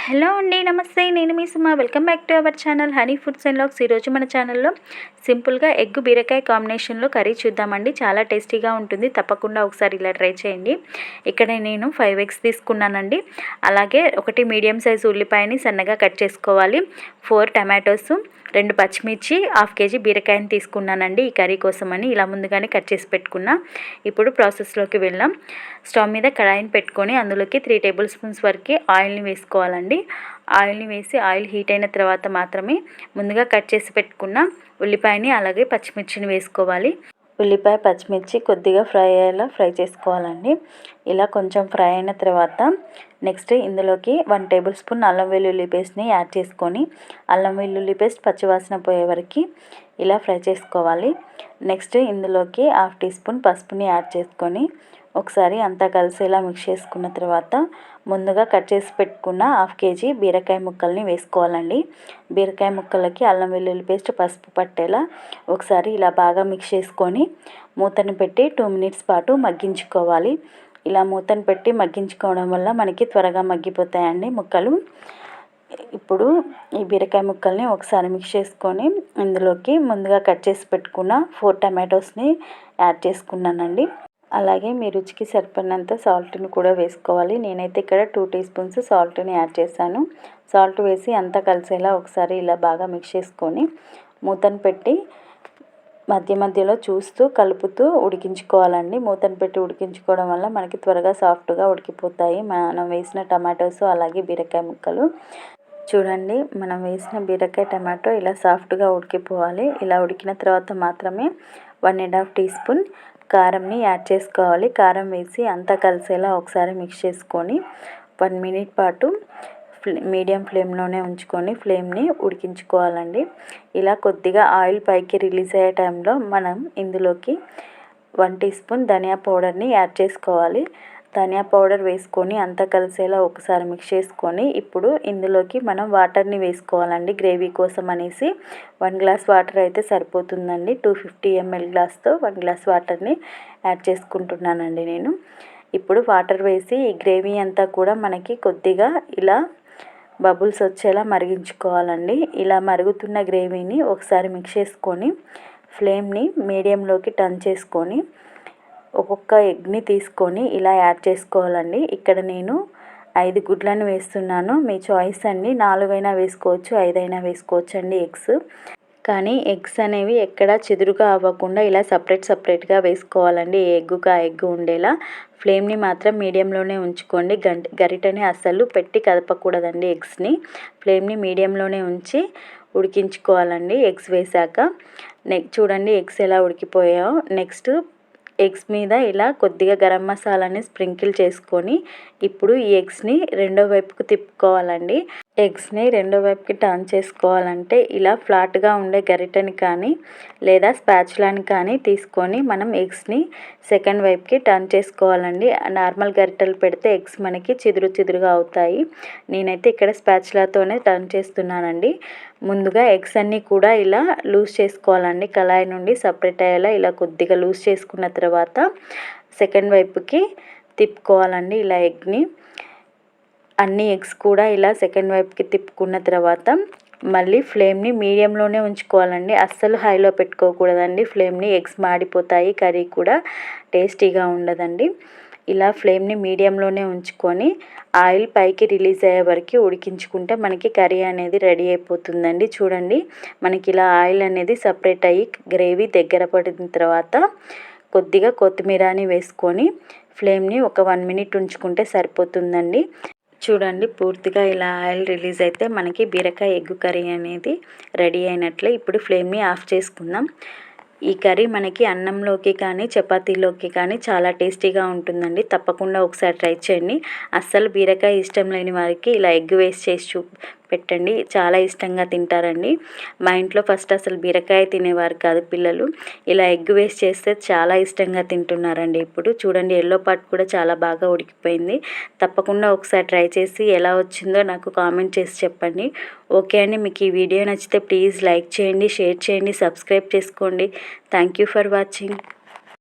Hello అండి, నమస్తే. నేను మీ Suma. Welcome back to our channel honey foods and vlogs. ఈరోజు మన ఛానల్లో సింపుల్గా ఎగ్ బీరకాయ కాంబినేషన్లో కర్రీ చూద్దామండి. చాలా టేస్టీగా ఉంటుంది. తప్పకుండా ఒకసారి ఇలా ట్రై చేయండి. ఇక్కడ నేను 5 ఎగ్స్ తీసుకున్నానండి. అలాగే ఒకటి మీడియం సైజు ఉల్లిపాయని సన్నగా కట్ చేసుకోవాలి. 4 టమాటోస్, 2 పచ్చిమిర్చి, 1/2 కేజీ బీరకాయని తీసుకున్నానండి ఈ కర్రీ కోసమని. ఇలా ముందుగానే కట్ చేసి పెట్టుకున్నా. ఇప్పుడు ప్రాసెస్లోకి వెళ్ళాం. స్టవ్ మీద కడాయిని పెట్టుకొని అందులోకి 3 టేబుల్ స్పూన్స్ వరకు ఆయిల్ని వేసుకోవాలండి. ఆయిల్ని వేసి ఆయిల్ హీట్ అయిన తర్వాత మాత్రమే ముందుగా కట్ చేసి పెట్టుకున్న ఉల్లిపాయని అలాగే పచ్చిమిర్చిని వేసుకోవాలి. ఉల్లిపాయ పచ్చిమిర్చి కొద్దిగా ఫ్రై అయ్యేలా ఫ్రై చేసుకోవాలండి. ఇలా కొంచెం ఫ్రై అయిన తర్వాత నెక్స్ట్ ఇందులోకి 1 టేబుల్ స్పూన్ అల్లం వెల్లుల్లి పేస్ట్ని యాడ్ చేసుకొని అల్లం వెల్లుల్లి పేస్ట్ పచ్చివాసన పోయే వరకు ఇలా ఫ్రై చేసుకోవాలి. నెక్స్ట్ ఇందులోకి 1/2 టీ స్పూన్ పసుపుని యాడ్ చేసుకొని ఒకసారి అంతా కలిసేలా మిక్స్ చేసుకున్న తర్వాత ముందుగా కట్ చేసి పెట్టుకున్న 1/2 కేజీ బీరకాయ ముక్కల్ని వేసుకోవాలండి. బీరకాయ ముక్కలకి అల్లం వెల్లుల్లి పేస్ట్ పసుపు పట్టేలా ఒకసారి ఇలా బాగా మిక్స్ చేసుకొని మూతను పెట్టి 2 మినిట్స్ పాటు మగ్గించుకోవాలి. ఇలా మూతను పెట్టి మగ్గించుకోవడం వల్ల మనకి త్వరగా మగ్గిపోతాయండి ముక్కలు. ఇప్పుడు ఈ బీరకాయ ముక్కల్ని ఒకసారి మిక్స్ చేసుకొని ఇందులోకి ముందుగా కట్ చేసి పెట్టుకున్న 4 టమాటోస్ని యాడ్ చేసుకున్నానండి. అలాగే మీ రుచికి సరిపడినంత సాల్ట్ని కూడా వేసుకోవాలి. నేనైతే ఇక్కడ 2 టీ స్పూన్స్ సాల్ట్ని యాడ్ చేశాను. సాల్ట్ వేసి అంతా కలిసేలా ఒకసారి ఇలా బాగా మిక్స్ చేసుకొని మూతను పెట్టి మధ్య మధ్యలో చూస్తూ కలుపుతూ ఉడికించుకోవాలండి. మూతను పెట్టి ఉడికించుకోవడం వల్ల మనకి త్వరగా సాఫ్ట్గా ఉడికిపోతాయి మనం వేసిన టమాటోస్ అలాగే బీరకాయ ముక్కలు. చూడండి, మనం వేసిన బీరకాయ టమాటో ఇలా సాఫ్ట్గా ఉడికిపోవాలి. ఇలా ఉడికిన తర్వాత మాత్రమే 1.5 టీ స్పూన్ కారంని యాడ్ చేసుకోవాలి. కారం వేసి అంతా కలిసేలా ఒకసారి మిక్స్ చేసుకొని 1 మినిట్ పాటు మీడియం ఫ్లేమ్లోనే ఉంచుకొని ఫ్లేమ్ని ఉడికించుకోవాలండి. ఇలా కొద్దిగా ఆయిల్ పైకి రిలీజ్ అయ్యే టైంలో మనం ఇందులోకి 1 టీ స్పూన్ ధనియా పౌడర్ని యాడ్ చేసుకోవాలి. ధనియా పౌడర్ వేసుకొని అంతా కలిసేలా ఒకసారి మిక్స్ చేసుకొని ఇప్పుడు ఇందులోకి మనం వాటర్ని వేసుకోవాలండి. గ్రేవీ కోసం అనేసి 1 గ్లాస్ వాటర్ అయితే సరిపోతుందండి. 250 ml గ్లాస్తో 1 గ్లాస్ వాటర్ని యాడ్ చేసుకుంటున్నానండి నేను. ఇప్పుడు వాటర్ వేసి ఈ గ్రేవీ అంతా కూడా మనకి కొద్దిగా ఇలా బబుల్స్ వచ్చేలా మరిగించుకోవాలండి. ఇలా మరుగుతున్న గ్రేవీని ఒకసారి మిక్స్ చేసుకొని ఫ్లేమ్ని మీడియంలోకి టర్న్ చేసుకొని ఒక్కొక్క ఎగ్ని తీసుకొని ఇలా యాడ్ చేసుకోవాలండి. ఇక్కడ నేను 5 గుడ్లను వేస్తున్నాను. మీ చాయిస్ అండి. 4 అయినా వేసుకోవచ్చు, 5 అయినా వేసుకోవచ్చు అండి ఎగ్స్. కానీ ఎగ్స్ అనేవి ఎక్కడ చెదురుగా అవ్వకుండా ఇలా సపరేట్గా వేసుకోవాలండి. ఏ ఎగ్గుకు ఆ ఎగ్ ఉండేలా. ఫ్లేమ్ని మాత్రం మీడియంలోనే ఉంచుకోండి. గరిటని అస్సలు పెట్టి కదపకూడదండి ఎగ్స్ని. ఫ్లేమ్ని మీడియంలోనే ఉంచి ఉడికించుకోవాలండి ఎగ్స్ వేసాక. చూడండి ఎగ్స్ ఎలా ఉడికిపోయాయో. నెక్స్ట్ ఎగ్స్ మీద ఇలా కొద్దిగా గరం మసాలాని స్ప్రింకిల్ చేసుకొని ఇప్పుడు ఈ ఎగ్స్ని రెండో వైపుకు తిప్పుకోవాలండి. ఎగ్స్ని రెండో వైపుకి టర్న్ చేసుకోవాలంటే ఇలా ఫ్లాట్గా ఉండే గరిటెని కానీ లేదా స్పాచులాని కానీ తీసుకొని మనం ఎగ్స్ని సెకండ్ వైపుకి టర్న్ చేసుకోవాలండి. నార్మల్ గరిటెలు పెడితే ఎగ్స్ మనకి చిదురుగా అవుతాయి. నేనైతే ఇక్కడ స్పాచులాతోనే టర్న్ చేస్తున్నానండి. ముందుగా ఎగ్స్ అన్నీ కూడా ఇలా లూజ్ చేసుకోవాలండి. కళాయి నుండి సపరేట్ అయ్యేలా ఇలా కొద్దిగా లూజ్ చేసుకున్న తర్వాత సెకండ్ వైపుకి తిప్పుకోవాలండి. ఇలా ఎగ్ని అన్ని ఎగ్స్ కూడా ఇలా సెకండ్ వైపుకి తిప్పుకున్న తర్వాత మళ్ళీ ఫ్లేమ్ని మీడియంలోనే ఉంచుకోవాలండి. అస్సలు హైలో పెట్టుకోకూడదండి ఫ్లేమ్ని. ఎగ్స్ మాడిపోతాయి, కర్రీ కూడా టేస్టీగా ఉండదండి. ఇలా ఫ్లేమ్ని మీడియంలోనే ఉంచుకొని ఆయిల్ పైకి రిలీజ్ అయ్యే వరకు ఉడికించుకుంటే మనకి కర్రీ అనేది రెడీ అయిపోతుందండి. చూడండి, మనకి ఇలా ఆయిల్ అనేది సపరేట్ అయ్యి గ్రేవీ దగ్గర పడిన తర్వాత కొద్దిగా కొత్తిమీరని వేసుకొని ఫ్లేమ్ని ఒక 1 మినిట్ ఉంచుకుంటే సరిపోతుందండి. చూడండి, పూర్తిగా ఇలా ఆయిల్ రిలీజ్ అయితే మనకి బీరకాయ ఎగ్ కర్రీ అనేది రెడీ అయినట్లే. ఇప్పుడు ఫ్లేమ్ని ఆఫ్ చేసుకుందాం. ఈ కర్రీ మనకి అన్నంలోకి కానీ చపాతీలోకి కానీ చాలా టేస్టీగా ఉంటుందండి. తప్పకుండా ఒకసారి ట్రై చేయండి. అస్సలు బీరకాయ ఇష్టం లేని వారికి ఇలా ఎగ్ వేస్ట్ చేసి పెట్టండి, చాలా ఇష్టంగా తింటారండి. మా ఇంట్లో ఫస్ట్ అసలు బీరకాయ తినేవారు కాదు పిల్లలు. ఇలా ఎగ్ వేస్ట్ చేస్తే చాలా ఇష్టంగా తింటున్నారండి. ఇప్పుడు చూడండి, ఎల్లో పార్ట్ కూడా చాలా బాగా ఉడికిపోయింది. తప్పకుండా ఒకసారి ట్రై చేసి ఎలా వచ్చిందో నాకు కామెంట్ చేసి చెప్పండి. ఓకే అండి, మీకు ఈ వీడియో నచ్చితే ప్లీజ్ లైక్ చేయండి, షేర్ చేయండి, సబ్స్క్రైబ్ చేసుకోండి. Thank you for watching.